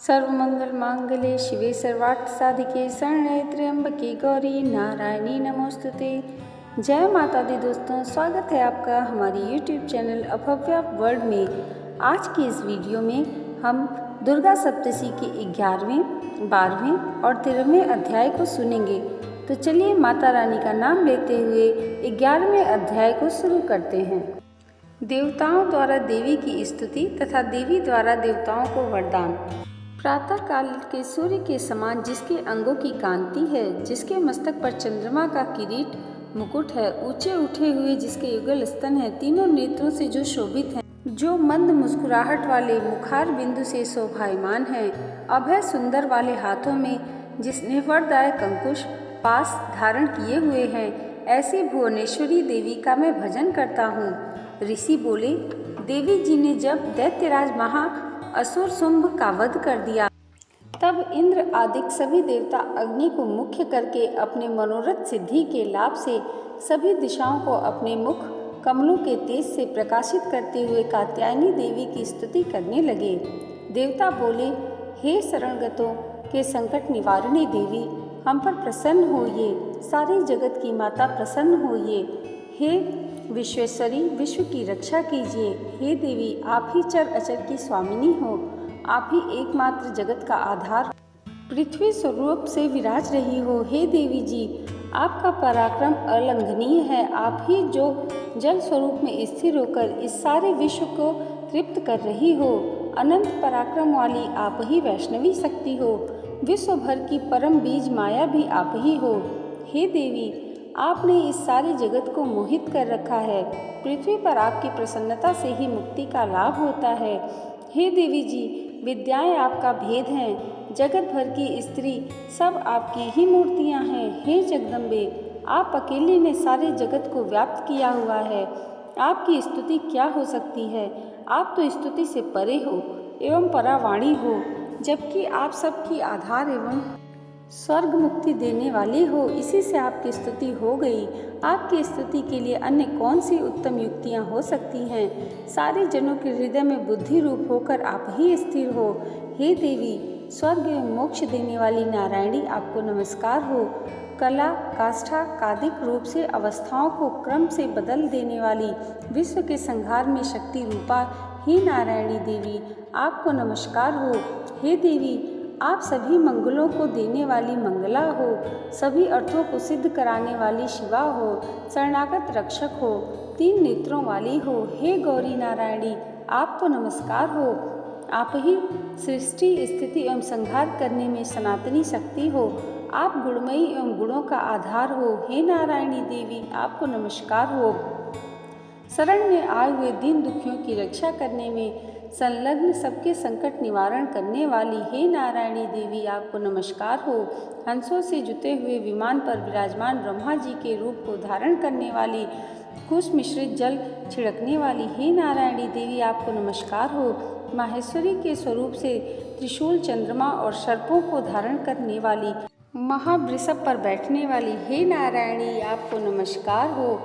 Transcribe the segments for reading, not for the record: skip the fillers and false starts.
सर्वमंगल मांगल्ये शिवे सर्वार्थ साधिके शरण्ये त्र्यंबके गौरी नारायणी नमोस्तुते। जय माता दी दोस्तों, स्वागत है आपका हमारी YouTube चैनल अभव्या वर्ल्ड में। आज की इस वीडियो में हम दुर्गा सप्तशी के 11वें, 12वें और 13वें अध्याय को सुनेंगे। तो चलिए माता रानी का नाम लेते हुए 11वें अध्याय को शुरू करते हैं। देवताओं द्वारा देवी की स्तुति तथा देवी द्वारा देवताओं को वरदान। प्रातः काल के सूर्य के समान जिसके अंगों की कांति है, जिसके मस्तक पर चंद्रमा का किरीट मुकुट है, ऊंचे उठे हुए जिसके युगल स्तन है, तीनों नेत्रों से जो शोभित है, जो मंद मुस्कुराहट वाले मुखार बिंदु से शोभायमान है, अभय सुंदर वाले हाथों में जिसने वरदायक अंकुश पास धारण किए हुए हैं, ऐसी भुवनेश्वरी देवी का मैं भजन करता हूँ। ऋषि बोले, देवी जी ने जब दैत्यराज महा असुर शुंभ का वध कर दिया, तब इंद्र आदि सभी देवता अग्नि को मुख्य करके अपने मनोरथ सिद्धि के लाभ से सभी दिशाओं को अपने मुख कमलों के तेज से प्रकाशित करते हुए कात्यायनी देवी की स्तुति करने लगे। देवता बोले, हे शरणगतों के संकट निवारणी देवी, हम पर प्रसन्न होइए। सारे जगत की माता प्रसन्न होइए। हे विश्वेश्वरी, विश्व की रक्षा कीजिए। हे देवी, आप ही चर अचर की स्वामिनी हो, आप ही एकमात्र जगत का आधार पृथ्वी स्वरूप से विराज रही हो। हे देवी जी, आपका पराक्रम अलंघनीय है। आप ही जो जल स्वरूप में स्थिर होकर इस सारे विश्व को तृप्त कर रही हो। अनंत पराक्रम वाली आप ही वैष्णवी शक्ति हो। विश्व भर की परम बीज माया भी आप ही हो। हे देवी, आपने इस सारे जगत को मोहित कर रखा है। पृथ्वी पर आपकी प्रसन्नता से ही मुक्ति का लाभ होता है। हे देवी जी, विद्याएं आपका भेद हैं। जगत भर की स्त्री सब आपकी ही मूर्तियां हैं। हे जगदम्बे, आप अकेले ने सारे जगत को व्याप्त किया हुआ है। आपकी स्तुति क्या हो सकती है? आप तो स्तुति से परे हो एवं परावाणी हो, जबकि आप सबकी आधार एवं स्वर्ग मुक्ति देने वाली हो। इसी से आपकी स्तुति हो गई। आपकी स्तुति के लिए अन्य कौन सी उत्तम युक्तियाँ हो सकती हैं? सारे जनों के हृदय में बुद्धि रूप होकर आप ही स्थिर हो। हे देवी, स्वर्ग एवं मोक्ष देने वाली नारायणी, आपको नमस्कार हो। कला काष्ठा कादिक रूप से अवस्थाओं को क्रम से बदल देने वाली, विश्व के संहार में शक्ति रूपा ही नारायणी देवी, आपको नमस्कार हो। हे देवी, आप सभी मंगलों को देने वाली मंगला हो, सभी अर्थों को सिद्ध कराने वाली शिवा हो, शरणागत रक्षक हो, तीन नेत्रों वाली हो। हे गौरी नारायणी, आपको नमस्कार हो। आप ही सृष्टि स्थिति एवं संहार करने में सनातनी शक्ति हो। आप गुणमयी एवं गुणों का आधार हो। हे नारायणी देवी, आपको नमस्कार हो। शरण में आए हुए दीन दुखियों की रक्षा करने में संलग्न सबके संकट निवारण करने वाली हे नारायणी देवी, आपको नमस्कार हो। हंसों से जुते हुए विमान पर विराजमान ब्रह्मा जी के रूप को धारण करने वाली, कुश मिश्रित जल छिड़कने वाली हे नारायणी देवी, आपको नमस्कार हो। माहेश्वरी के स्वरूप से त्रिशूल, चंद्रमा और सर्पों को धारण करने वाली, महावृषभ पर बैठने वाली हे नारायणी, आपको नमस्कार हो।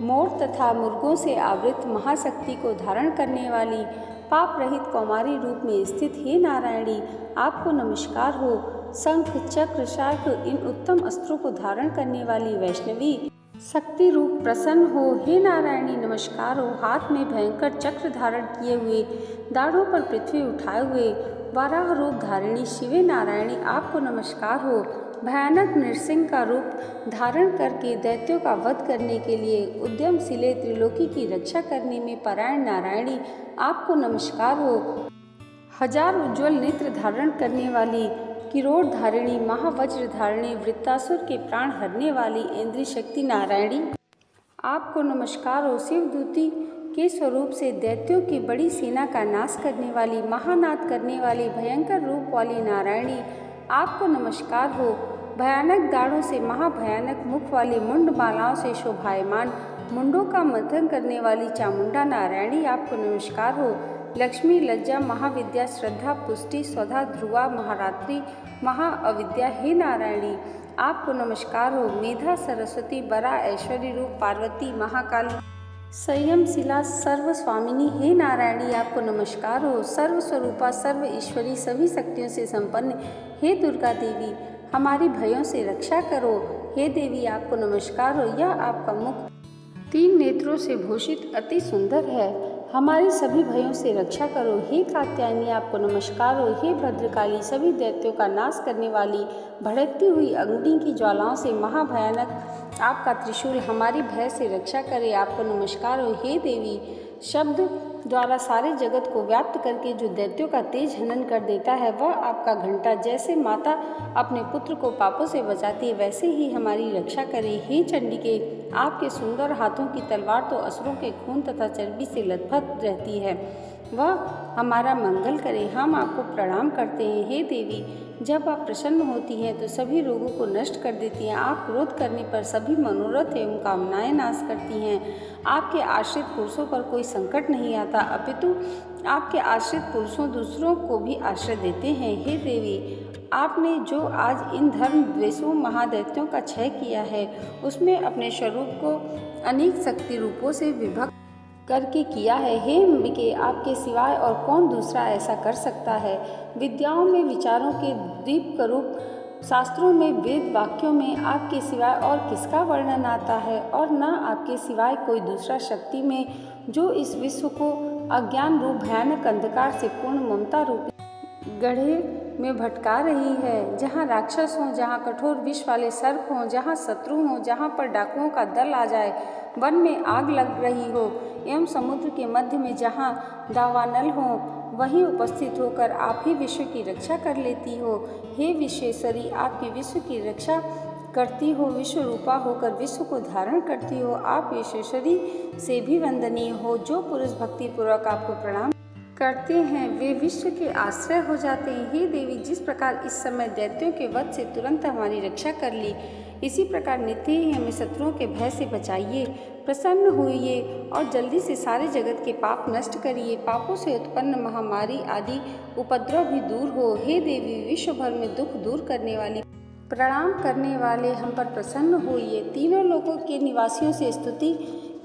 मोर तथा मुर्गों से आवृत महाशक्ति को धारण करने वाली, पाप रहित कौमारी रूप में स्थित हे नारायणी, आपको नमस्कार हो। शंख चक्र शार्क इन उत्तम अस्त्रों को धारण करने वाली वैष्णवी शक्ति रूप प्रसन्न हो। हे नारायणी, नमस्कार हो। हाथ में भयंकर चक्र धारण किए हुए, दाढ़ों पर पृथ्वी उठाए हुए वराह रूप धारिणी शिवे नारायणी, आपको नमस्कार हो। भयानक नृसिंह का रूप धारण करके दैत्यों का वध करने के लिए उद्यमशीले त्रिलोकी की रक्षा करने में परायण नारायणी, आपको नमस्कार हो। हजार उज्ज्वल नेत्र धारण करने वाली, किरोड़ धारिणी, महावज्र धारिणी, वृत्तासुर के प्राण हरने वाली इंद्रिय शक्ति नारायणी, आपको नमस्कार हो। शिवदूती के स्वरूप से दैत्यों की बड़ी सेना का नाश करने वाली, महानाद करने वाली, भयंकर रूप वाली नारायणी, आपको नमस्कार हो। भयानक दाढ़ों से महाभयानक मुख वाली, मुंड मालाओं से शोभायमान, मुंडों का मंथन करने वाली चामुंडा नारायणी, आपको नमस्कार हो। लक्ष्मी, लज्जा, महाविद्या, श्रद्धा, पुष्टि, स्वधा, ध्रुवा, महारात्रि, महाअविद्या हे नारायणी, आपको नमस्कार हो। मेधा, सरस्वती, बरा, ऐश्वर्य रूप पार्वती, महाकाली, संयमशिला सर्वस्वामिनी हे नारायणी आपको नमस्कार हो। सर्वस्वरूपा सर्व ईश्वरी सभी शक्तियों से संपन्न हे दुर्गा देवी हमारी भयों से रक्षा करो। हे देवी आपको नमस्कार हो। यह आपका मुख 3 नेत्रों से भूषित अति सुंदर है। हमारी सभी भयों से रक्षा करो। हे कात्यायनी आपको नमस्कार हो। हे भद्रकाली सभी दैत्यों का नाश करने वाली भड़कती हुई अग्नि की ज्वालाओं से महाभयानक आपका त्रिशूल हमारी भय से रक्षा करे। आपको नमस्कार हो। हे देवी शब्द द्वारा सारे जगत को व्याप्त करके जो दैत्यों का तेज हनन कर देता है वह आपका घंटा जैसे माता अपने पुत्र को पापों से बचाती है वैसे ही हमारी रक्षा करे। हे चंडिके आपके सुंदर हाथों की तलवार तो असुरों के खून तथा चर्बी से लथपथ रहती है, वह हमारा मंगल करे। हम आपको प्रणाम करते हैं। हे देवी जब आप प्रसन्न होती हैं तो सभी रोगों को नष्ट कर देती हैं। आप क्रोध करने पर सभी मनोरथ एवं कामनाएं नाश करती हैं। आपके आश्रित पुरुषों पर कोई संकट नहीं आता, अपितु आपके आश्रित पुरुषों दूसरों को भी आश्रय देते हैं। हे देवी आपने जो आज इन धर्म द्वेषों महादैत्यों का क्षय किया है उसमें अपने स्वरूप को अनेक शक्ति रूपों से विभक्त करके किया है। हे अंबिके आपके सिवाय और कौन दूसरा ऐसा कर सकता है। विद्याओं में विचारों के दीप रूप शास्त्रों में वेद वाक्यों में आपके सिवाय और किसका वर्णन आता है और न आपके सिवाय कोई दूसरा शक्ति में जो इस विश्व को अज्ञान रूप भयानक अंधकार से पूर्ण ममता रूप गड्ढे में भटका रही है। जहाँ राक्षस हों, जहाँ कठोर विष वाले सर्प हों, जहाँ शत्रु हों, जहाँ पर डाकुओं का दल आ जाए, वन में आग लग रही हो एवं समुद्र के मध्य में जहाँ दावानल हों वहीं उपस्थित होकर आप ही विश्व की रक्षा कर लेती हो। हे विश्वेश्वरी आपकी विश्व की रक्षा करती हो, विश्व रूपा होकर विश्व को धारण करती हो। आप विश्वेश्वरी से भी वंदनीय हो। जो पुरुष भक्ति पूर्वक आपको प्रणाम करते हैं वे विश्व के आश्रय हो जाते हैं। हे देवी जिस प्रकार इस समय दैत्यों के वध से तुरंत हमारी रक्षा कर ली, इसी प्रकार नित्य ही हमें शत्रुओं के भय से बचाइए, प्रसन्न होइए और जल्दी से सारे जगत के पाप नष्ट करिए। पापों से उत्पन्न महामारी आदि उपद्रव भी दूर हो। हे देवी विश्व भर में दुख दूर करने वाली प्रणाम करने वाले हम पर प्रसन्न होइए। तीनों लोकों के निवासियों से स्तुति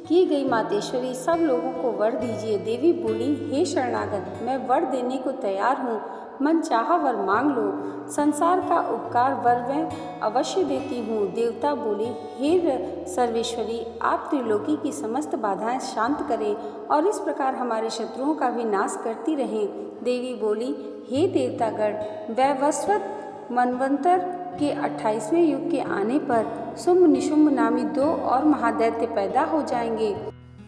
की गई मातेश्वरी सब लोगों को वर दीजिए। देवी बोली हे शरणागत मैं वर देने को तैयार हूँ, मन चाहा वर मांग लो। संसार का उपकार वर मैं अवश्य देती हूँ। देवता बोले हे सर्वेश्वरी आप त्रिलोकी की समस्त बाधाएं शांत करें और इस प्रकार हमारे शत्रुओं का भी नाश करती रहें। देवी बोली हे देवतागण वैवस्वत मनवंतर के 28वें युग के आने पर शुंभ निशुंभ नामी 2 और महादैत्य पैदा हो जाएंगे।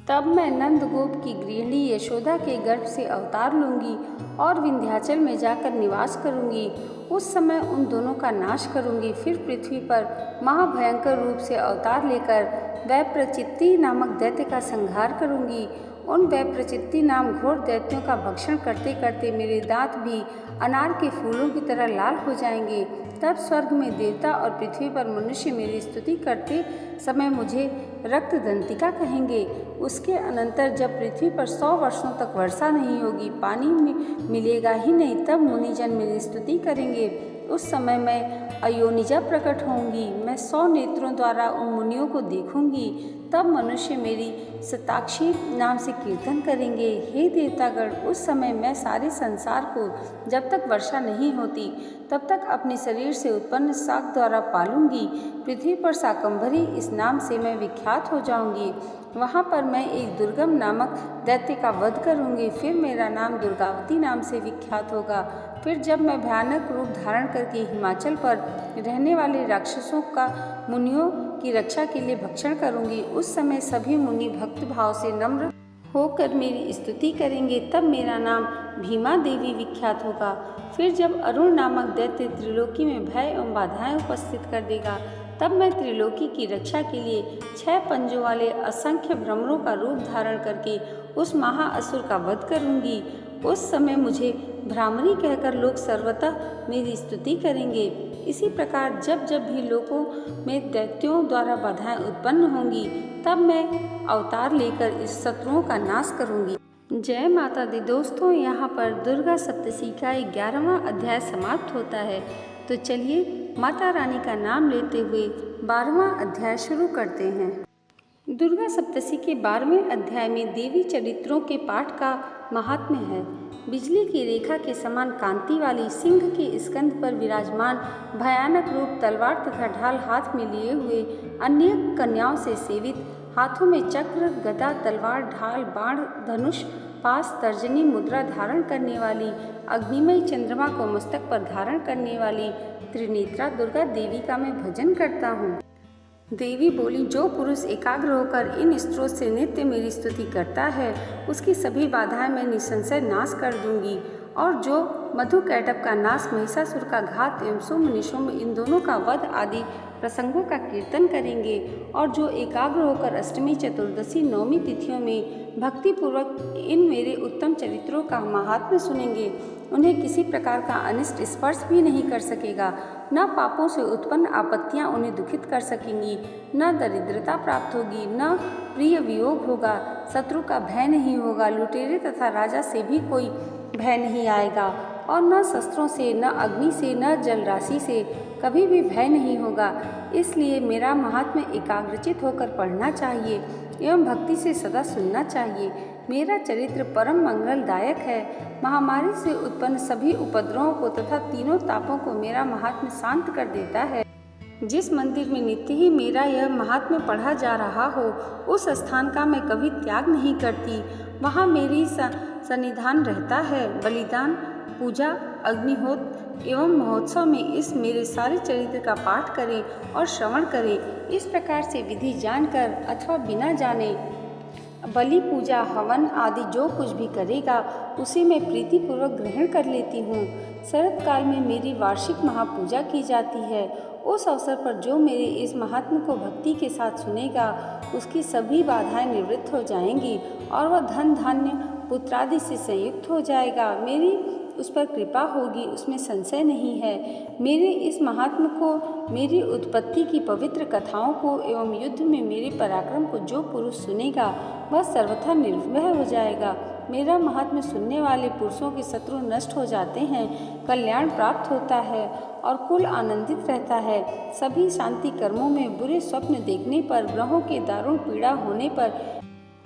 तब मैं नंदगोप की गृहिणी यशोदा के गर्भ से अवतार लूंगी और विंध्याचल में जाकर निवास करूंगी। उस समय उन दोनों का नाश करूंगी। फिर पृथ्वी पर महाभयंकर रूप से अवतार लेकर वैप्रचित्ति नामक दैत्य का संहार करूंगी। उन वैप्रचित्ति नाम घोर दैत्यों का भक्षण करते करते मेरे दांत भी अनार के फूलों की तरह लाल हो जाएंगे। तब स्वर्ग में देवता और पृथ्वी पर मनुष्य मेरी स्तुति करते समय मुझे रक्तदंतिका कहेंगे। उसके अनंतर जब पृथ्वी पर 100 वर्षों तक वर्षा नहीं होगी, पानी मिलेगा ही नहीं, तब मुनिजन मेरी स्तुति करेंगे। उस समय मैं अयोनिजा प्रकट होंगी। मैं 100 नेत्रों द्वारा उन मुनियों को देखूंगी। तब मनुष्य मेरी शताक्षी नाम से कीर्तन करेंगे। हे देवतागण उस समय मैं सारे संसार को जब तक वर्षा नहीं होती तब तक अपने शरीर से उत्पन्न शाक द्वारा पालूंगी। पृथ्वी पर शाकंभरी इस नाम से मैं विख्यात हो जाऊंगी। वहाँ पर मैं एक दुर्गम नामक दैत्य का वध करूंगी। फिर मेरा नाम दुर्गावती नाम से विख्यात होगा। फिर जब मैं भयानक रूप धारण करके हिमाचल पर रहने वाले राक्षसों का मुनियों की रक्षा के लिए भक्षण करूंगी, उस समय सभी मुनि भक्त भाव से नम्र होकर मेरी स्तुति करेंगे। तब मेरा नाम भीमा देवी विख्यात होगा। फिर जब अरुण नामक दैत्य त्रिलोकी में भय एवं बाधाएं उपस्थित कर देगा, तब मैं त्रिलोकी की रक्षा के लिए 6 पंजों वाले असंख्य भ्रमरों का रूप धारण करके उस महाअसुर का वध करूंगी। उस समय मुझे भ्रामरी कहकर लोग सर्वतः मेरी स्तुति करेंगे। इसी प्रकार जब जब भी लोकों में दैत्यों द्वारा बाधाएं उत्पन्न होंगी, तब मैं अवतार लेकर इस शत्रुओं का नाश करूंगी। जय माता दी। दोस्तों यहाँ पर दुर्गा सप्तशती का 11वां अध्याय समाप्त होता है। तो चलिए माता रानी का नाम लेते हुए 12वां अध्याय शुरू करते हैं। दुर्गा सप्तशती के 12वें अध्याय में देवी चरित्रों के पाठ का महात्म्य है। बिजली की रेखा के समान कांति वाली सिंह के स्कंध पर विराजमान भयानक रूप तलवार तथा ढाल हाथ में लिए हुए अन्य कन्याओं से सेवित, हाथों में चक्र, गदा, तलवार, ढाल, बाण, धनुष, पास, तर्जनी मुद्रा धारण करने वाली, अग्निमय चंद्रमा को मस्तक पर धारण करने वाली त्रिनेत्रा दुर्गा देवी का मैं भजन करता हूँ। देवी बोली, जो पुरुष एकाग्र होकर इन स्त्रोत से नित्य मेरी स्तुति करता है उसकी सभी बाधाएं मैं निसंशय नाश कर दूंगी, और जो मधु कैटभ का नाश, महिषासुर का घात एवं सोम निशुम्भ इन दोनों का वध आदि प्रसंगों का कीर्तन करेंगे, और जो एकाग्र होकर अष्टमी, चतुर्दशी, नवमी तिथियों में भक्तिपूर्वक इन मेरे उत्तम चरित्रों का महात्म्य सुनेंगे, उन्हें किसी प्रकार का अनिष्ट स्पर्श भी नहीं कर सकेगा। न पापों से उत्पन्न आपत्तियां उन्हें दुखित कर सकेंगी, न दरिद्रता प्राप्त होगी, न प्रिय वियोग होगा, शत्रु का भय नहीं होगा, लुटेरे तथा राजा से भी कोई भय नहीं आएगा, और न शस्त्रों से, न अग्नि से, न जल राशि से कभी भी भय नहीं होगा। इसलिए मेरा महात्म्य एकाग्रचित होकर पढ़ना चाहिए एवं भक्ति से सदा सुनना चाहिए। मेरा चरित्र परम मंगलदायक है। महामारी से उत्पन्न सभी उपद्रवों को तथा तीनों तापों को मेरा महात्म्य शांत कर देता है। जिस मंदिर में नित्य ही मेरा यह महात्म्य पढ़ा जा रहा हो, उस स्थान का मैं कभी त्याग नहीं करती। वहाँ मेरी सन्निधान रहता है। बलिदान, पूजा, अग्निहोत्र एवं महोत्सव में इस मेरे सारे चरित्र का पाठ करें और श्रवण करें। इस प्रकार से विधि जानकर अथवा बिना जाने बलि, पूजा, हवन आदि जो कुछ भी करेगा उसे मैं प्रीतिपूर्वक ग्रहण कर लेती हूँ। शरद काल में मेरी वार्षिक महापूजा की जाती है। उस अवसर पर जो मेरे इस महात्म्य को भक्ति के साथ सुनेगा उसकी सभी बाधाएं निवृत्त हो जाएंगी और वह धन, धान्य, पुत्रादि से संयुक्त हो जाएगा। मेरी उस पर कृपा होगी, उसमें संशय नहीं है। मेरे इस महात्म्य को, मेरी उत्पत्ति की पवित्र कथाओं को एवं युद्ध में मेरे पराक्रम को जो पुरुष सुनेगा वह सर्वथा निर्भय हो जाएगा। मेरा महात्म्य सुनने वाले पुरुषों के शत्रु नष्ट हो जाते हैं, कल्याण प्राप्त होता है और कुल आनंदित रहता है। सभी शांति कर्मों में बुरे स्वप्न देखने पर, ग्रहों के दारुण पीड़ा होने पर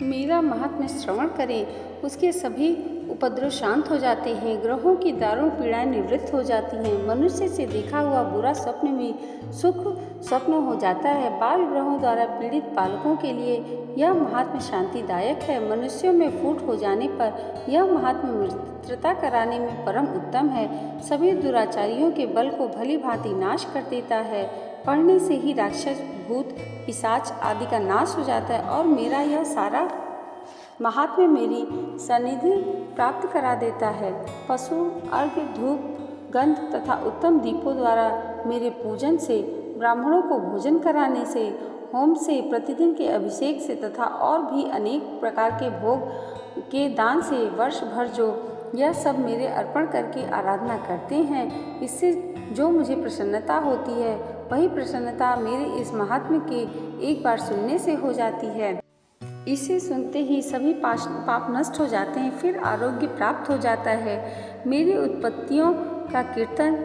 मेरा महात्म्य श्रवण करें, उसके सभी उपद्रव शांत हो जाते हैं, ग्रहों की दारुण पीड़ाएं निवृत्त हो जाती हैं। मनुष्य से देखा हुआ बुरा स्वप्न में सुख स्वप्न हो जाता है। बाल ग्रहों द्वारा पीड़ित बालकों के लिए यह महात्म्य शांतिदायक है। मनुष्यों में फूट हो जाने पर यह महात्म्य मित्रता कराने में परम उत्तम है। सभी दुराचारियों के बल को भली भांति नाश कर देता है। पढ़ने से ही राक्षस, भूत, पिशाच आदि का नाश हो जाता है और मेरा यह सारा महात्म्य मेरी सन्निधि प्राप्त करा देता है। पशु, अर्घ्य, धूप, गंध तथा उत्तम दीपों द्वारा मेरे पूजन से, ब्राह्मणों को भोजन कराने से, होम से, प्रतिदिन के अभिषेक से तथा और भी अनेक प्रकार के भोग के दान से वर्ष भर जो यह सब मेरे अर्पण करके आराधना करते हैं, इससे जो मुझे प्रसन्नता होती है वही प्रसन्नता मेरे इस महात्म्य के एक बार सुनने से हो जाती है। इसे सुनते ही सभी पाप नष्ट हो जाते हैं, फिर आरोग्य प्राप्त हो जाता है। मेरी उत्पत्तियों का कीर्तन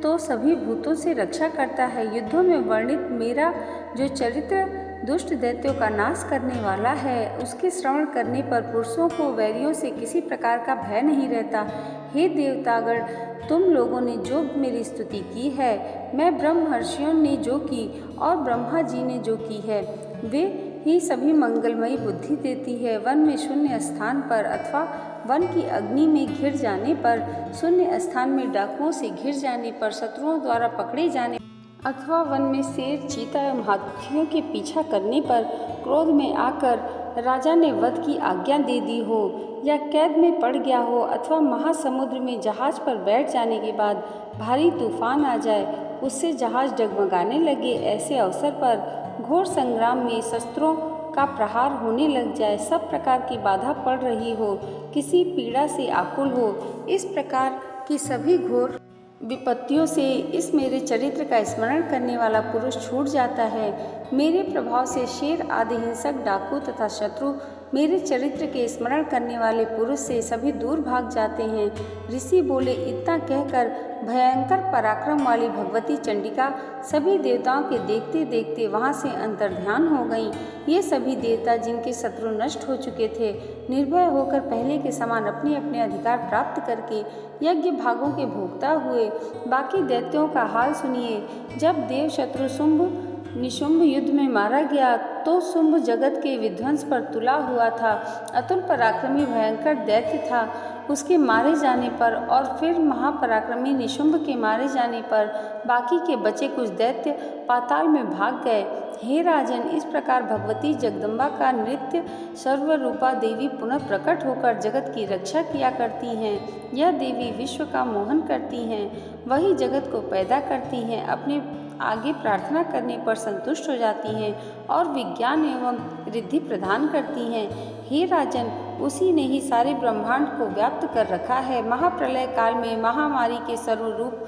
तो सभी भूतों से रक्षा करता है। युद्धों में वर्णित मेरा जो चरित्र दुष्ट दैत्यों का नाश करने वाला है, उसके श्रवण करने पर पुरुषों को वैरियों से किसी प्रकार का भय नहीं रहता। हे देवतागण, तुम लोगों ने जो मेरी स्तुति की है, मैं ब्रह्मर्षियों ने जो की और ब्रह्मा जी ने जो की है, वे ही सभी मंगलमयी बुद्धि देती है। वन में शून्य स्थान पर अथवा वन की अग्नि में घिर जाने पर, शून्य स्थान में डाकुओं से घिर जाने पर, शत्रुओं द्वारा पकड़े जाने अथवा वन में शेर, चीता एवं हाथियों के पीछा करने पर क्रोध में आकर राजा ने वध की आज्ञा दे दी हो, या कैद में पड़ गया हो, अथवा महासमुद्र में जहाज पर बैठ जाने के बाद भारी तूफान आ जाए, उससे जहाज डगमगाने लगे, ऐसे अवसर पर घोर संग्राम में शस्त्रों का प्रहार होने लग जाए, सब प्रकार की बाधा पड़ रही हो, किसी पीड़ा से आकुल हो, इस प्रकार की सभी घोर विपत्तियों से इस मेरे चरित्र का स्मरण करने वाला पुरुष छूट जाता है। मेरे प्रभाव से शेर आदि हिंसक, डाकू तथा शत्रु मेरे चरित्र के स्मरण करने वाले पुरुष से सभी दूर भाग जाते हैं। ऋषि बोले, इतना कहकर भयंकर पराक्रम वाली भगवती चंडिका सभी देवताओं के देखते देखते वहां से अंतर्ध्यान हो गईं। ये सभी देवता जिनके शत्रु नष्ट हो चुके थे, निर्भय होकर पहले के समान अपने अपने अधिकार प्राप्त करके यज्ञ भागों के भोक्ता हुए। बाकी दैत्यों का हाल सुनिए। जब देव शत्रु शुंभ निशुंभ युद्ध में मारा गया तो शुंभ जगत के विध्वंस पर तुला हुआ था। अतुल पराक्रमी भयंकर दैत्य था। उसके मारे जाने पर और फिर महापराक्रमी निशुंभ के मारे जाने पर बाकी के बचे कुछ दैत्य पाताल में भाग गए। हे राजन, इस प्रकार भगवती जगदम्बा का नृत्य सर्वरूपा देवी पुनः प्रकट होकर जगत की रक्षा किया करती हैं। यह देवी विश्व का मोहन करती हैं, वही जगत को पैदा करती हैं, अपने आगे प्रार्थना करने पर संतुष्ट हो जाती हैं और विज्ञान एवं रिद्धि प्रदान करती हैं। हे राजन, उसी ने ही सारे ब्रह्मांड को व्याप्त कर रखा है। महाप्रलय काल में महामारी के स्वरूप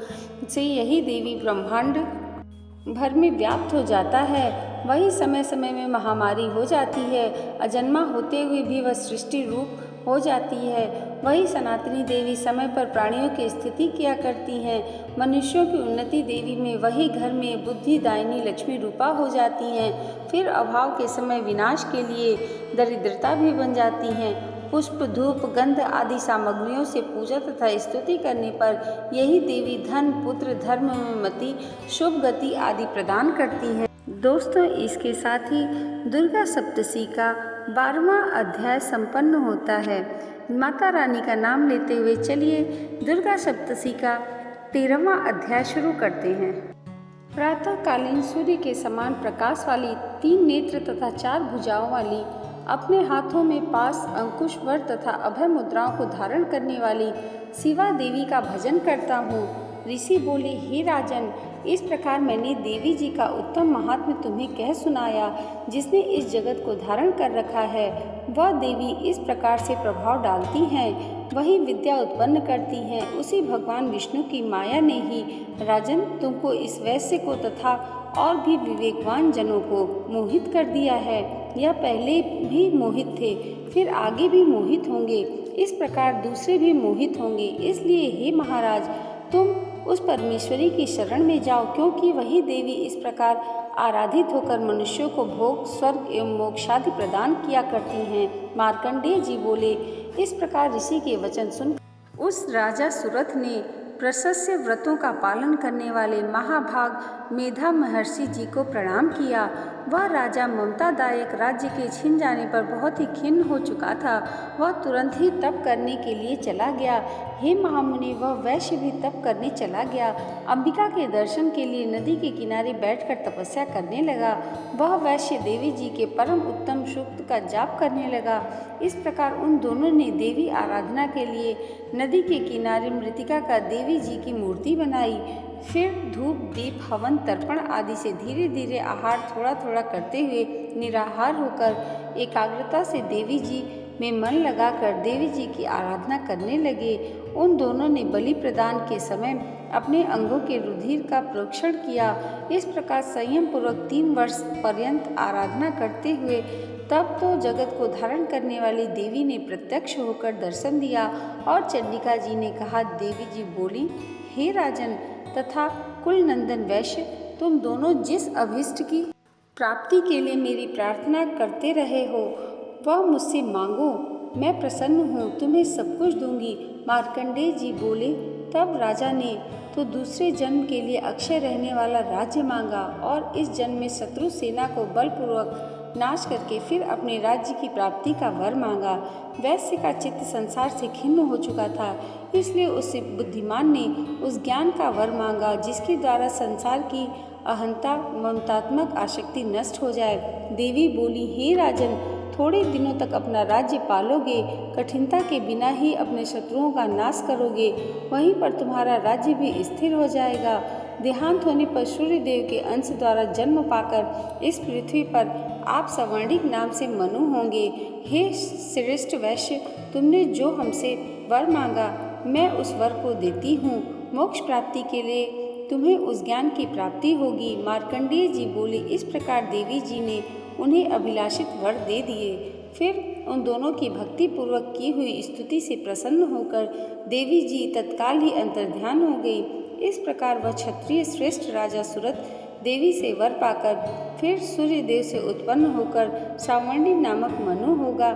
से यही देवी ब्रह्मांड भर में व्याप्त हो जाता है। वही समय समय में महामारी हो जाती है। अजन्मा होते हुए भी वह सृष्टि रूप हो जाती है। वही सनातनी देवी समय पर प्राणियों की स्थिति किया करती हैं। मनुष्यों की उन्नति देवी में वही घर में बुद्धिदायिनी लक्ष्मी रूपा हो जाती हैं। फिर अभाव के समय विनाश के लिए दरिद्रता भी बन जाती हैं। पुष्प, धूप, गंध आदि सामग्रियों से पूजा तथा स्तुति करने पर यही देवी धन, पुत्र, धर्म में मति, शुभ गति आदि प्रदान करती हैं। दोस्तों, इसके साथ ही दुर्गा सप्तशी का 12वां अध्याय संपन्न होता है। माता रानी का नाम लेते हुए चलिए दुर्गा सप्तशी का 13वां अध्याय शुरू करते हैं। प्रातःकालीन सूर्य के समान प्रकाश वाली 3 नेत्र तथा 4 भुजाओं वाली, अपने हाथों में पास, अंकुश, वर तथा अभय मुद्राओं को धारण करने वाली शिवा देवी का भजन करता हूँ। ऋषि बोले, हे राजन, इस प्रकार मैंने देवी जी का उत्तम महात्म्य तुम्हें कह सुनाया। जिसने इस जगत को धारण कर रखा है, वह देवी इस प्रकार से प्रभाव डालती हैं, वही विद्या उत्पन्न करती हैं। उसी भगवान विष्णु की माया ने ही राजन तुमको, इस वैश्य को तथा और भी विवेकवान जनों को मोहित कर दिया है। यह पहले भी मोहित थे, फिर आगे भी मोहित होंगे, इस प्रकार दूसरे भी मोहित होंगे। इसलिए हे महाराज, तुम उस परमेश्वरी की शरण में जाओ, क्योंकि वही देवी इस प्रकार आराधित होकर मनुष्यों को भोग, स्वर्ग एवं मोक्षादि प्रदान किया करती हैं। मार्कंडेय जी बोले, इस प्रकार ऋषि के वचन सुन उस राजा सुरथ ने प्रशस्य व्रतों का पालन करने वाले महाभाग मेधा महर्षि जी को प्रणाम किया। वह राजा ममतादायक राज्य के छिन जाने पर बहुत ही खिन्न हो चुका था। वह तुरंत ही तप करने के लिए चला गया। हे महामुनि, वह वैश्य भी तप करने चला गया। अंबिका के दर्शन के लिए नदी के किनारे बैठकर तपस्या करने लगा। वह वैश्य देवी जी के परम उत्तम सूक्त का जाप करने लगा। इस प्रकार उन दोनों ने देवी आराधना के लिए नदी के किनारे मृतिका का देवी जी की मूर्ति बनाई। फिर धूप, दीप, हवन, तर्पण आदि से धीरे धीरे आहार थोड़ा थोड़ा करते हुए निराहार होकर एकाग्रता से देवी जी में मन लगाकर देवी जी की आराधना करने लगे। उन दोनों ने बलि प्रदान के समय अपने अंगों के रुधिर का प्रोक्षण किया। इस प्रकार संयम पूर्वक 3 वर्ष पर्यंत आराधना करते हुए तब तो जगत को धारण करने वाली देवी ने प्रत्यक्ष होकर दर्शन दिया और चंडिका जी ने कहा। देवी जी बोली, हे राजन तथा कुलनंदन वैश्य, तुम दोनों जिस अभीष्ट की प्राप्ति के लिए मेरी प्रार्थना करते रहे हो, वह मुझसे मांगो, मैं प्रसन्न हूँ, तुम्हें सब कुछ दूंगी। मार्कंडेय जी बोले, तब राजा ने तो दूसरे जन्म के लिए अक्षय रहने वाला राज्य मांगा और इस जन्म में शत्रु सेना को बलपूर्वक नाश करके फिर अपने राज्य की प्राप्ति का वर मांगा। वैश्य का चित्त संसार से खिन्न हो चुका था, इसलिए उस बुद्धिमान ने उस ज्ञान का वर मांगा जिसके द्वारा संसार की अहंता, ममतात्मक आसक्ति नष्ट हो जाए। देवी बोली, हे राजन, थोड़े दिनों तक अपना राज्य पालोगे, कठिनता के बिना ही अपने शत्रुओं का नाश करोगे, वहीं पर तुम्हारा राज्य भी स्थिर हो जाएगा। देहांत होने पर सूर्य देव के अंश द्वारा जन्म पाकर इस पृथ्वी पर आप सवर्णिक नाम से मनु होंगे। हे श्रेष्ठ वैश्य, तुमने जो हमसे वर मांगा, मैं उस वर को देती हूँ। मोक्ष प्राप्ति के लिए तुम्हें उस ज्ञान की प्राप्ति होगी। मार्कंडेय जी बोले, इस प्रकार देवी जी ने उन्हें अभिलाषित वर दे दिए। फिर उन दोनों की भक्ति पूर्वक की हुई स्तुति से प्रसन्न होकर देवी जी तत्काल ही अंतर्ध्यान हो गई। इस प्रकार वह क्षत्रिय श्रेष्ठ राजा सुरथ देवी से वर पाकर फिर सूर्य देव से उत्पन्न होकर सावर्णी नामक मनु होगा।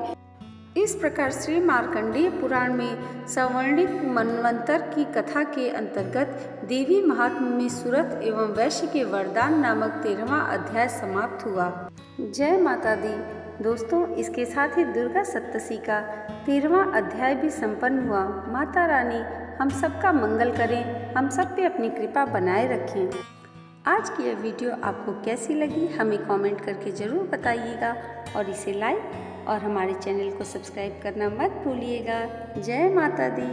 इस प्रकार श्री मार्कंडेय पुराण में सवर्णिक मनवंतर की कथा के अंतर्गत देवी महात्म्य में सुरथ एवं वैश्य के वरदान नामक 13वां अध्याय समाप्त हुआ। जय माता दी। दोस्तों, इसके साथ ही दुर्गा सप्तशती का 13वां अध्याय भी संपन्न हुआ। माता रानी हम सबका मंगल करें, हम सब पे अपनी कृपा बनाए रखें। आज की यह वीडियो आपको कैसी लगी हमें कमेंट करके ज़रूर बताइएगा और इसे लाइक और हमारे चैनल को सब्सक्राइब करना मत भूलिएगा। जय माता दी।